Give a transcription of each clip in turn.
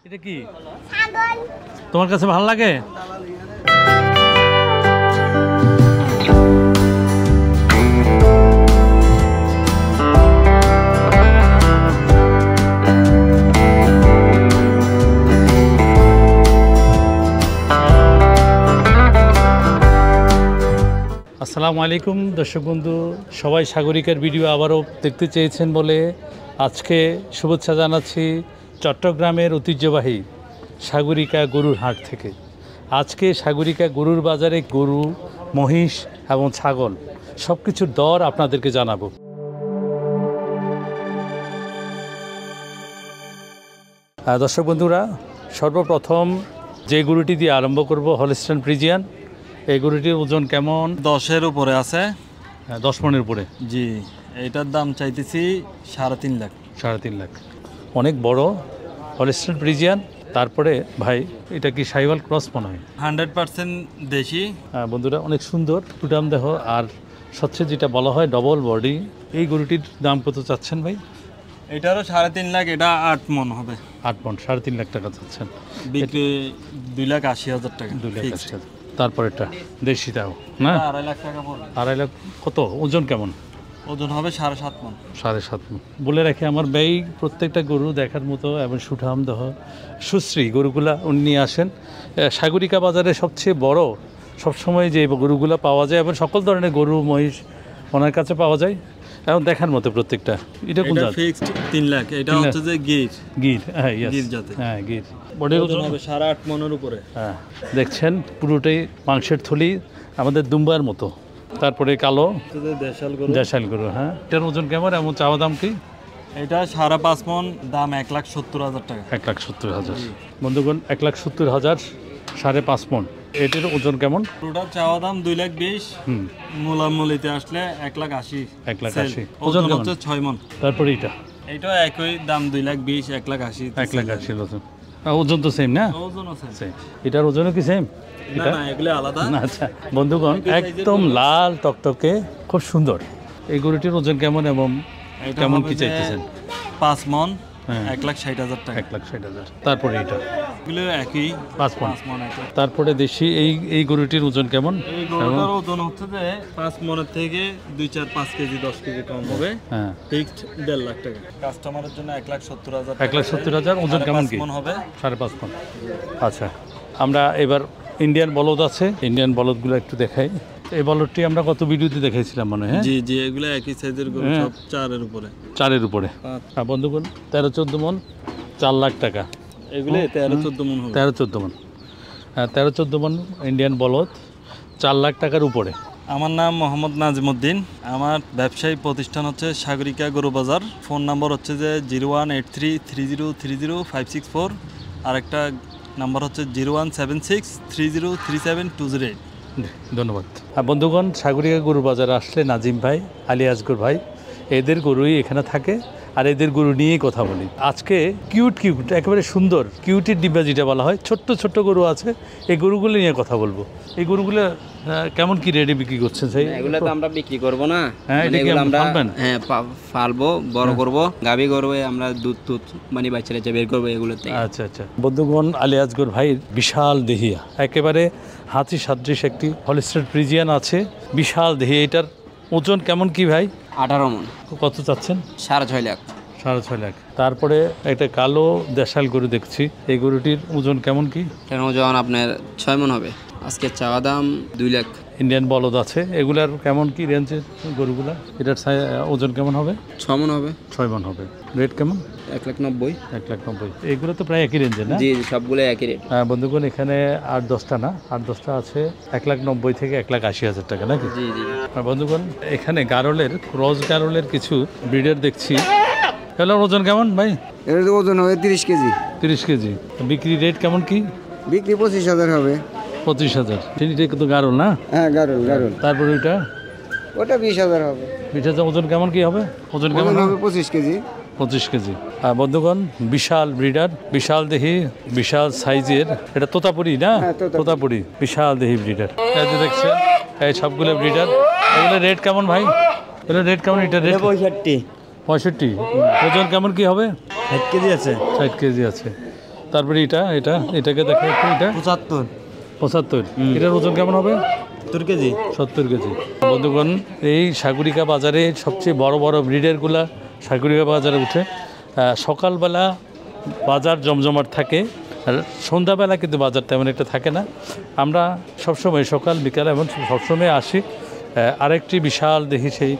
এটা কি ছাগল? তোমার কাছে ভালো লাগে? আসসালামু আলাইকুম দর্শক বন্ধু, সবাই সাগরিকার ভিডিও আবারও দেখতে চেয়েছেন বলে আজকে শুভেচ্ছা জানাচ্ছি চট্টগ্রামের ঐতিহ্যবাহী সাগরিকা গরুর হাট থেকে। আজকে সাগরিকা গরুর বাজারে গরু, মহিষ এবং ছাগল সব কিছুর দর আপনাদেরকে জানাবো। দর্শক বন্ধুরা, সর্বপ্রথম যে গরুটি দিয়ে আরম্ভ করব হলস্টাইন ফ্রিজিয়ান। এই গরুটির ওজন কেমন? 10-এর উপরে আছে। 10 মণের উপরে। জি, এইটার দাম চাইতেছি 3.5 লাখ। 3.5 লাখ, অনেক বড় হলস্টাইন ফ্রিজিয়ান। তারপরে ভাই, এটা কি শাহিওয়াল ক্রস মনে হয়? 100% দেশি। বন্ধুরা, অনেক সুন্দর টুটাম দেহ আর সবচেয়ে যেটা বলা হয় ডবল বডি। এই গরুটির দাম কত চাচ্ছেন ভাই? এটারও 3.5 লাখ, এটা 8 মণ হবে। 8 মণ, 3.5 লাখ টাকা চাচ্ছেন। বিক্রি 2,80,000 টাকা। 2,80,000। তারপর এটা দেশিটাও না? 2.5 লাখ টাকা পড়বে। 2.5 লাখ। কত ওজন কেমন? ওজন হবে 7.5 মণ। 7.5 মণ। বলে রাখি, আমার ব্যয় প্রত্যেকটা গরু দেখার মতো এবং সুঠাম দেহ সুশ্রী গরুগুলা উনি নিয়ে আসেন। সাগরিকা বাজারে সবচেয়ে বড় সবসময় যে গরুগুলা পাওয়া যায় এবং সকল ধরনের গরু মহিষ ওনার কাছে পাওয়া যায় এবং দেখার মতো প্রত্যেকটা। এটা কোন জাত? ফিক্সড 3 লাখ। এটা হচ্ছে যে গির। গির, হ্যাঁ, গির জাতে। হ্যাঁ, গির। বডির ওজন হবে 8.5 মণের উপরে। হ্যাঁ, দেখছেন পুরোটাই মাংসের থলি, আমাদের দুম্বার মতো। তারপরে কালো দেশাল গরু। দেশাল গরু। হ্যাঁ, এটার ওজন কেমন এবং চাওয়া দাম কি? এটা 5.5 মণ, দাম 1,70,000 টাকা। 1,70,000। বন্ধুগণ, 1,70,000, 5.5 মণ। এটির ওজন কেমন? পুরোটা চাওয়া দাম 2,20,000। মূলামূলিতে আসলে 1,80,000। 1,80,000। ওজন হচ্ছে 6 মণ। তারপরে এটা একই দাম 2,20,000, 1,80,000। 1,80,000 ওজন। ওজন তো সেম না? ওজনও সেম। এটার ওজনও কি সেম? না না, এগুলো আলাদা। আচ্ছা বন্ধুগণ, একদম লাল টকটকে, খুব সুন্দর। এই গরুটির ওজন কেমন এবং কেমন কি চাইতেছেন? 5 মণ, 1,60,000 টাকা। 1,60,000। তারপরে এটা এগুলো একই 5 মণ। 5 মণ একই। তারপরে দেশি এই গরুটির ওজন কেমন? এই গরুটার ওজন হচ্ছে যে 5 মণের থেকে 2-4-5 কেজি 10 কেজি কম হবে। হ্যাঁ, ফিক্সড 1.5 লাখ টাকা। কাস্টমারের জন্য 1,70,000। 1,70,000। ওজন কেমন কি? 5 মণ হবে। 5.5 মণ। আচ্ছা, আমরা এবার ইন্ডিয়ান বলদ আছে, ইন্ডিয়ান বলদগুলো একটু দেখাই। এই বলদটি আমরা কত ভিডিওতে দেখাইছিলাম মনে হয়। জি জি, এগুলো একই সাইজের গরু, সব 4-এর উপরে। 4-এর উপরে। বন্ধুগণ, 13-14 মণ, 4 লাখ টাকা। এগুলো 13-14 মণ হবে। 13-14 মণ। 13-14 মণ ইন্ডিয়ান বলদ, 4 লাখ টাকার উপরে। আমার নাম মোহাম্মদ নাজিমউদ্দিন। আমার ব্যবসায়ী প্রতিষ্ঠান হচ্ছে সাগরিকা গরু বাজার। ফোন নাম্বার হচ্ছে যে 01833030 564। আর একটা নাম্বার হচ্ছে 0176303728। ধন্যবাদ। বন্ধুগণ, সাগরিকা গরু বাজারে আসলে নাজিম ভাই, আলী আসগর ভাই, এদের গরুই এখানে থাকে আর এদের গরু নিয়েই কথা বলি। আজকে কিউট একেবারে সুন্দর কিউটের ডিব্বা যেটা বলা হয়, ছোট্ট ছোট্ট গরু আছে, এই গরুগুলো নিয়ে কথা বলবো। এই গরুগুলো কেমন কি রেটে বিক্রি করছেন? সেই এগুলো তো আমরা বিক্রি করব না। হ্যাঁ, এটা কি আমরা পালবো, বড় করব, গাভী করবো, আমরা দুধ মানে বাচ্চারা বের করবো এগুলোতে। আচ্ছা আচ্ছা। বন্ধুগণ, আলী আসগর ভাইয়ের বিশাল দেহিয়া, একেবারে হাতি সাদৃশ একটি হলস্টাইন ফ্রিজিয়ান আছে, বিশাল দেহি। এটার ওজন কেমন কি ভাই? 18 মণ। কত চাচ্ছেন? 6.5 লাখ। 6.5 লাখ। তারপরে একটা কালো দেশাল গরু দেখছি, এই গরুটির ওজন কেমন কি? ওজন আপনার 6 মণ হবে। আজকে চাওয়া দাম 2 লাখ। ইন্ডিয়ান বলদ আছে, এগুলার কেমন কি রেঞ্জের গরুগুলা? এটার ওজন কেমন হবে? 6 মণ হবে। 6 মণ হবে। রেট কেমন? 1,90,000। 1,90,000। এগুলো তো প্রায় একই রেঞ্জের না? জি, সবগুলো একই রেট। বন্ধুগণ, এখানে 8-10টা না, 8-10টা আছে 1,90,000 থেকে 1,80,000 টাকা নাকি? জি জি। বন্ধুগণ, এখানে গারলের, ক্রস গারলের কিছু ব্রিডার দেখছি। এগুলোর ওজন কেমন ভাই? এর ওজন হবে 30 কেজি। 30 কেজি। বিক্রি রেট কেমন কি? বিক্রি 25,000 হবে। 25,000। এটা কিন্তু গারল না? হ্যাঁ, গারল। তারপরে ওইটা? ওটা 20,000 হবে। 20,000। ওজন কেমন কি হবে? ওজন কেমন হবে? 25 কেজি। 25 কেজি। বন্ধুগণ, বিশাল ব্রিডার, বিশাল দেহি, বিশাল সাইজের। এটা তোতাপুরি না? তোতাপুরি, বিশাল দেহি ব্রিডার। এই যে দেখছেন, এই সবগুলো ব্রিডার। এগুলো রেট কেমন ভাই? এগুলো রেট কেমন? এটা রেট 65। 65। ওজন কেমন কি হবে? 60 কেজি আছে। 60 কেজি আছে। তারপরে এটাকে দেখা একটু, এটা 75। এটার ওজন কেমন হবে? 70 কেজি। 70 কেজি। বন্ধুগণ, এই সাগরিকা বাজারে সবচেয়ে বড় বড় ব্রিডেরগুলা সাগরিকা বাজারে উঠে। সকালবেলা বাজার জমজমাট থাকে, আর সন্ধ্যাবেলা কিন্তু বাজার তেমন একটা থাকে না। আমরা সবসময় সকাল বিকাল এবং সবসময় আসি। আরেকটি বিশাল দেখি সেই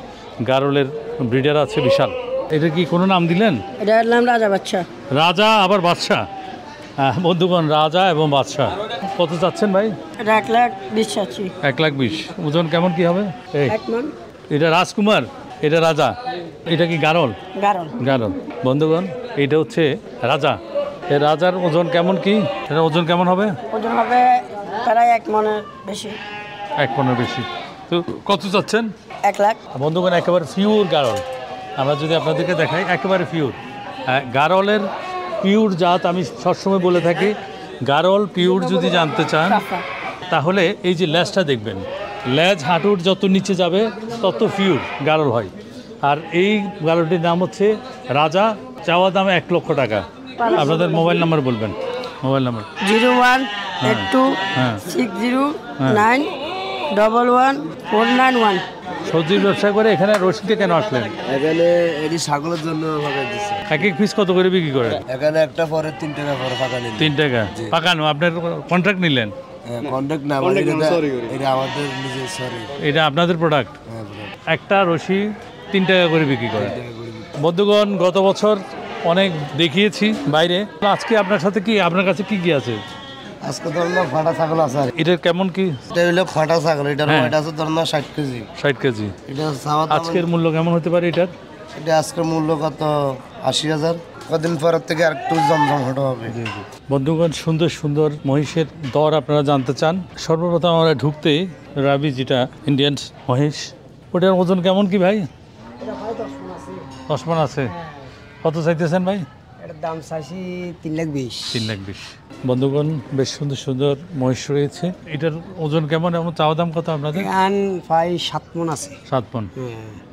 গারলের ব্রিডার আছে বিশাল। এটা কি কোনো নাম দিলেন? এটার নাম রাজা বাচ্চা। রাজা আবার বাদশাহ। বন্ধুগণ, রাজা এবং বাদশাহ। কত চাচ্ছেন ভাই? এটা 1,20,000 চাচ্ছি। 1,20,000। ওজন কেমন কি হবে? এই 1 মণ। এটা রাজকুমার, এটা রাজা, এটা কি গারল? গারল। বন্ধুগণ, এটা হচ্ছে রাজা। এই রাজার ওজন কেমন কি? এটা ওজন কেমন হবে? ওজন হবে প্রায় 1 মণের বেশি। 1 মণের বেশি। তো কত চাচ্ছেন? 1 লাখ। বন্ধুগণ, একেবারে পিওর গারল। আমরা যদি আপনাদেরকে দেখাই, একেবারে পিওর গারলের পিওর জাত। আমি সবসময় বলে থাকি, গারল পিওর যদি জানতে চান তাহলে এই যে লেজটা দেখবেন, লেজ হাঁটুর যত নিচে যাবে তত পিওর গারল হয়। আর এই গারলটির নাম হচ্ছে রাজা। চাওয়া দাম 1 লক্ষ টাকা। আপনাদের মোবাইল নাম্বার বলবেন। Mobile number 018260911141। সবজির ব্যবসা করে এখানে রশিদে কেন আসলেন? এখানে এটি ছাগলের জন্য ফাঁকা দিচ্ছে। এক এক পিস কত করে বিক্রি করেন? এখানে একটা পরে 3 টাকা পরে ফাঁকা নিল। 3 টাকা পাকানো। আপনার কন্ট্রাক্ট নিলেন? কন্ট্যাক্ট না, মানে এটা আমাদের নিজের সরি। এটা আপনাদের প্রোডাক্ট। একটা রশি 3 টাকা করে বিক্রি করে। বন্ধুগণ, গত বছর অনেক দেখিয়েছি বাইরে। আজকে আপনার সাথে কি, আপনার কাছে কি কি আছে? আজকে ধরুন ফাটা ছাগল আছে। এটার কেমন কি? এটা হলো ফাটা ছাগল, এটার হ্যাঁ। ওয়েট আছে ধরুন 60 কেজি। 60 কেজি। এটা চাওয়া দাম, আজকের মূল্য কেমন হতে পারে এটার? এটা আজকের মূল্য কত? 80,000। কদিন পর থেকে আর একটু জমজমাট হবে। বন্ধুগণ, সুন্দর সুন্দর মহিষের দর আপনারা জানতে চান, সর্বপ্রথম আমরা ঢুকতেই রাবি, যেটা ইন্ডিয়ান মহিষ, ওটার ওজন কেমন কি ভাই? 10 মণ আছে। কত চাইতেছেন ভাই? এটার দাম চাইছি 3,20,000। 3,20,000। বন্ধুগণ, বেশ সুন্দর সুন্দর মহিষ রয়েছে। এটার ওজন কেমন এবং চাওয়া দাম কত আপনাদের? প্রায় 7 মণ আছে। 7 মণ।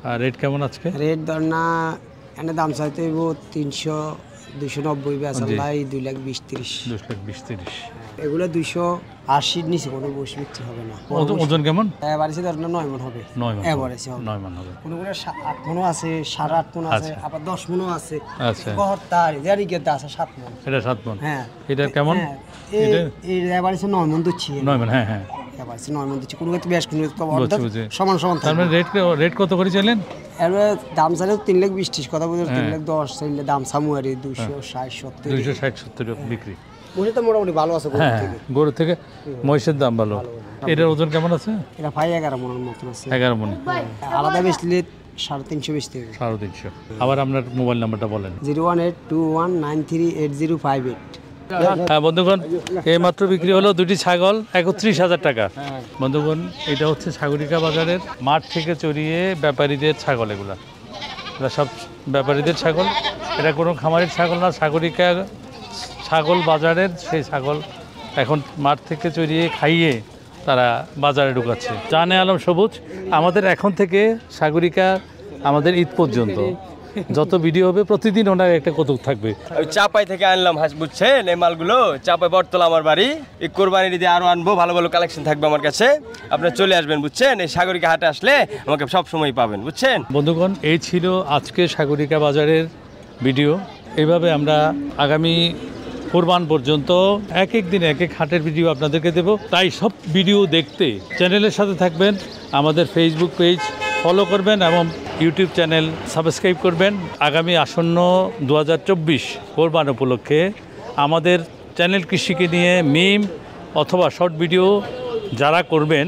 আর রেট কেমন আজকে? রেট ধর না, এনে দাম চাইতে 300-290 বেচাল ভাই 2,20,000-30,000। 2,20,000-30,000। এগুলো 280 নিচে কোনো বসে বিক্রি হবে না। ওজন কেমন? এবারে ধর না 9 মণ হবে। 9 মণ। এবারে হবে 9 মণ হবে। কোনো 8 মণও আছে, 8.5 মণ আছে, আবার 10 মণও আছে। আচ্ছা। বহরতার জানি কে আছে 7 মণ। এটা 7 মণ। হ্যাঁ। এটার কেমন? এটা এবারে 9 মণ দিচ্ছি। 9 মণ। হ্যাঁ হ্যাঁ। এবারে 9 মণ দিচ্ছি। কোনো বেশ কোনো বুঝছি। সমান সমান তার মানে রেট কত করে চাইলেন? এবারে দাম চাইলে 3,20,000 কথা বলতে 3,10,000 চাইলে দাম সামুয়ারি 260-70। 260-70 বিক্রি। মহিষ তো মোটামুটি ভালো আছে গরু হ্যাঁ, থেকে। গরু থেকে মহিষের দাম ভালো। এটার ওজন কেমন আছে? এটা প্রায় 11 মণের মতন আছে। 11 মণ। আলাদা বেচলে 350 বেচতে হবে। 350। আবার আপনার মোবাইল নাম্বারটা বলেন। 01821938058। হ্যাঁ বন্ধুগণ, এইমাত্র বিক্রি হলো 2টি ছাগল 31,000 টাকা। বন্ধুগণ, এটা হচ্ছে সাগরিকা বাজারের মাঠ থেকে চড়িয়ে ব্যাপারীদের ছাগল। এগুলা সব ব্যাপারীদের ছাগল। এটা কোনো খামারের ছাগল না, সাগরিকা ছাগল বাজারের সেই ছাগল এখন মাঠ থেকে চড়িয়ে খাইয়ে তারা বাজারে ঢুকাচ্ছে। জানে আলম সবুজ, আমাদের এখন থেকে সাগরিকা আমাদের ঈদ পর্যন্ত যত ভিডিও হবে প্রতিদিন ওনার একটা কৌতুক থাকবে। ওই চাপাই থেকে আনলাম হাঁস, বুঝছেন? এই মালগুলো চাপাই বটতলা আমার বাড়ি। এই কোরবানির ঈদে আরো আনবো, ভালো ভালো কালেকশন থাকবে আমার কাছে। আপনারা চলে আসবেন, বুঝছেন? এই সাগরিকা হাটে আসলে আমাকে সব সময় পাবেন, বুঝছেন? বন্ধুগণ, এই ছিল আজকে সাগরিকা বাজারের ভিডিও। এইভাবে আমরা আগামী কোরবান পর্যন্ত এক এক দিন এক এক হাটের ভিডিও আপনাদেরকে দেব। তাই সব ভিডিও দেখতে চ্যানেলের সাথে থাকবেন, আমাদের ফেসবুক পেজ ফলো করবেন এবং ইউটিউব চ্যানেল সাবস্ক্রাইব করবেন। আগামী আসন্ন 2024 কোরবান উপলক্ষে আমাদের চ্যানেল কৃষিকে নিয়ে মিম অথবা শর্ট ভিডিও যারা করবেন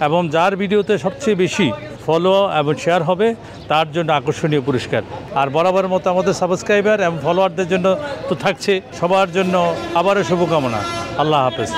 এবং যার ভিডিওতে সবচেয়ে বেশি ফলো এবং শেয়ার হবে তার জন্য আকর্ষণীয় পুরস্কার। আর বরাবর মতো আমাদের সাবস্ক্রাইবার এবং ফলোয়ারদের জন্য তো থাকছে, সবার জন্য আবারও শুভকামনা। আল্লাহ হাফেজ।